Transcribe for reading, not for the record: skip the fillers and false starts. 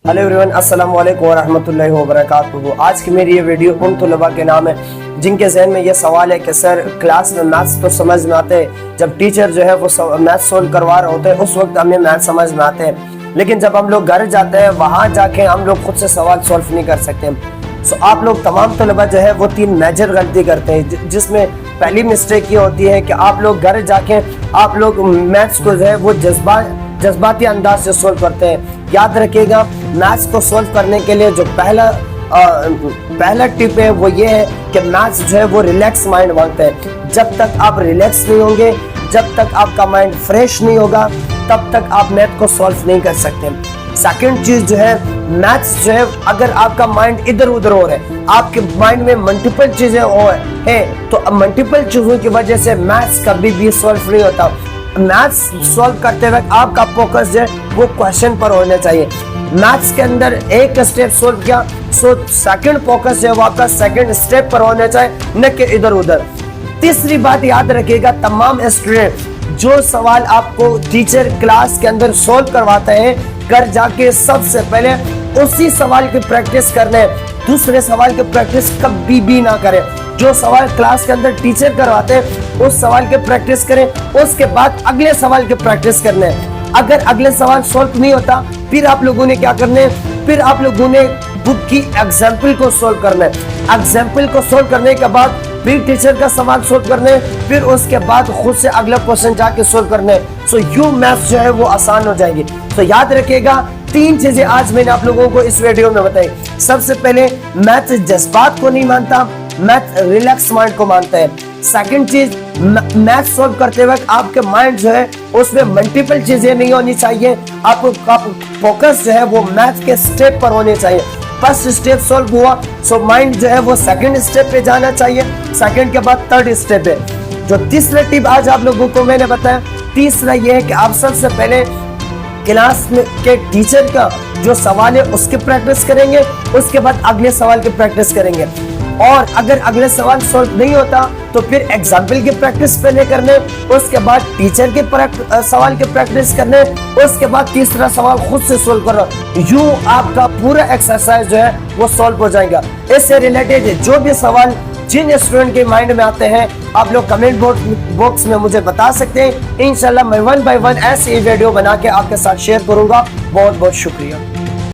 Hello everyone, अस्सलाम वालेकुम वरहमतुल्लाहि वबरकातुहू। आज की मेरी ये वीडियो उन तलबा के नाम है जिनके जहन में ये सवाल है कि सर क्लास में मैथ्स तो समझ में आते हैं, जब टीचर जो है वो मैथ्स सोल्व करवा रहे होते हैं उस वक्त हमें मैथ्स समझ में आते हैं, लेकिन जब हम लोग घर जाते हैं वहाँ जाके हम लोग खुद से सवाल सॉल्व नहीं कर सकते। सो आप लोग तमाम तलबा जो है वो 3 मेजर गलती करते हैं, जिसमें पहली मिस्टेक ये होती है कि आप लोग घर जाके आप लोग मैथ्स को जो है वो जज्बाती अंदाज से सोल्व करते हैं। याद रखिएगा, मैथ्स को सोल्व करने के लिए जो पहला टिप है वो ये है कि मैथ्स जो है वो रिलैक्स माइंड मांगता है। जब तक आप रिलैक्स नहीं होंगे, जब तक आपका माइंड फ्रेश नहीं होगा, तब तक आप मैथ को सॉल्व नहीं कर सकते। सेकंड चीज जो है, मैथ्स जो है अगर आपका माइंड इधर उधर हो रहा है, आपके माइंड में मल्टीपल चीजें है तो मल्टीपल चीजों की वजह से मैथ्स कभी भी सॉल्व नहीं होता। मैथ्स सॉल्व करते वक्त आपका फोकस जो है वो क्वेश्चन पर होना चाहिए। मैथ्स के अंदर एक स्टेप सॉल्व किया, सो सेकंड फोकस जो है वो आपका सेकंड स्टेप पर होना चाहिए, न कि इधर उधर। तीसरी बात याद रखिएगा, तमाम स्टूडेंट जो सवाल आपको टीचर क्लास के अंदर सॉल्व करवाते हैं, घर जाके सबसे पहले उसी सवाल की प्रैक्टिस करने, दूसरे सवाल की प्रैक्टिस कभी भी ना करें। जो सवाल क्लास के अंदर टीचर करवाते हैं उस सवाल की प्रैक्टिस करें, उसके बाद अगले सवाल की प्रैक्टिस करने। अगर अगले सवाल सॉल्व नहीं होता, फिर आप लोगों ने क्या करना है, फिर आप लोगों ने बुक की एग्जाम्पल को सोल्व करना है। एग्जाम्पल को सोल्व करने के बाद फिर टीचर का सवाल सोल्व करने, फिर उसके बाद खुद से अगला क्वेश्चन जाके सोल्व करने। सो यू मैथ्स जो है वो आसान हो जाएगी। तो याद रखिएगा, 3 चीजें आज मैंने आप लोगों को इस वीडियो में बताई। सबसे पहले, मैथ जज्बात को नहीं मानता, मैथ रिलैक्स माइंड को मानता है। सेकंड चीज, मैथ सॉल्व करते वक्त आपके माइंड जो है उसमें मल्टीपल चीजें नहीं होनी चाहिए, आपको फोकस जो है वो मैथ के स्टेप पर होने चाहिए। फर्स्ट स्टेप सॉल्व हुआ, सो माइंड जो है वो सेकंड स्टेप पे जाना चाहिए, सेकंड के बाद थर्ड स्टेप है। जो तीसरा टिप आज आप लोगों को मैंने बताया, तीसरा ये है कि आप सबसे पहले क्लास में के टीचर का जो सवाल है उसकी प्रैक्टिस करेंगे, उसके बाद अगले सवाल की प्रैक्टिस करेंगे। और अगर अगले सवाल सॉल्व नहीं होता तो फिर एग्जाम्पल की प्रैक्टिस पहले करने, उसके बाद टीचर के सवाल की प्रैक्टिस करने, उसके बाद तीसरा सवाल खुद से सोल्व करना। यूं आपका पूरा एक्सरसाइज जो है वो सॉल्व हो जाएगा। इससे रिलेटेड जो भी सवाल जिन स्टूडेंट के माइंड में आते हैं, आप लोग कमेंट बॉक्स में मुझे बता सकते हैं। इंशाल्लाह मैं 1 बाय 1 ऐसे वीडियो बना के आपके साथ शेयर करूंगा। बहुत बहुत शुक्रिया।